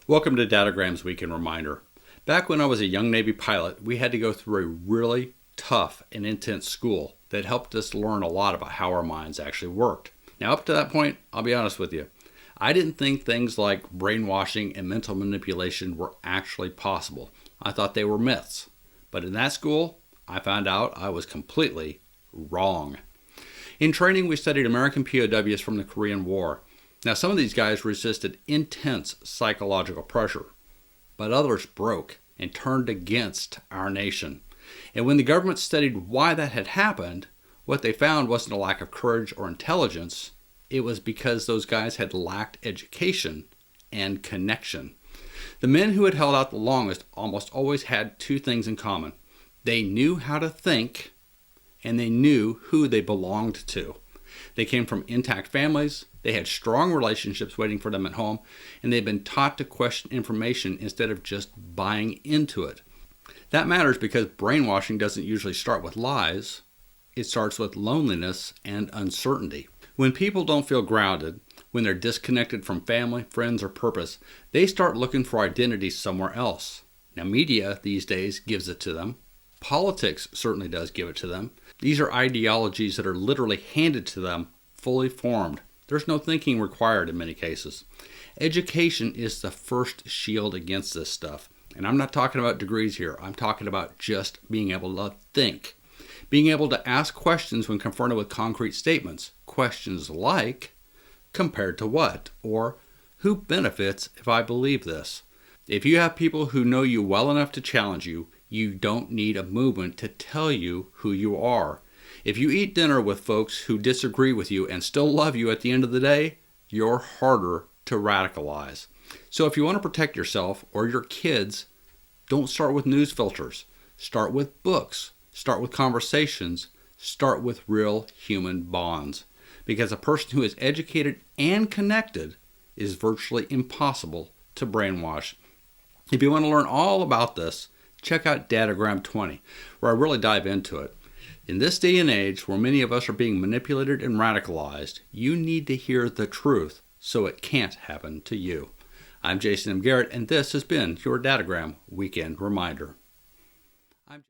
Welcome to Dadogram's Weekend Reminder. Back when I was a young Navy pilot, we had to go through a really tough and intense school that helped us learn a lot about how our minds actually worked. Now, up to that point, I'll be honest with you, I didn't think things like brainwashing and mental manipulation were actually possible. I thought they were myths. But in that school, I found out I was completely wrong. In training, we studied American POWs from the Korean War. Now, some of these guys resisted intense psychological pressure, but others broke and turned against our nation. And when the government studied why that had happened, what they found wasn't a lack of courage or intelligence. It was because those guys had lacked education and connection. The men who had held out the longest almost always had two things in common. They knew how to think, and they knew who they belonged to. They came from intact families, they had strong relationships waiting for them at home, and they'd been taught to question information instead of just buying into it. That matters because brainwashing doesn't usually start with lies. It starts with loneliness and uncertainty. When people don't feel grounded, when they're disconnected from family, friends, or purpose, they start looking for identity somewhere else. Now, media these days gives it to them. Politics certainly does give it to them. These are ideologies that are literally handed to them fully formed. There's no thinking required in many cases. Education is the first shield against this stuff. And I'm not talking about degrees here. I'm talking about just being able to think. Being able to ask questions when confronted with concrete statements. Questions like, compared to what? Or, who benefits if I believe this? If you have people who know you well enough to challenge you, you don't need a movement to tell you who you are. If you eat dinner with folks who disagree with you and still love you at the end of the day, you're harder to radicalize. So if you want to protect yourself or your kids, don't start with news filters. Start with books. Start with conversations. Start with real human bonds. Because a person who is educated and connected is virtually impossible to brainwash. If you want to learn all about this, check out Dadogram 20, where I really dive into it. In this day and age where many of us are being manipulated and radicalized, you need to hear the truth so it can't happen to you. I'm Jason M. Garrett, and this has been your Dadogram Weekend Reminder.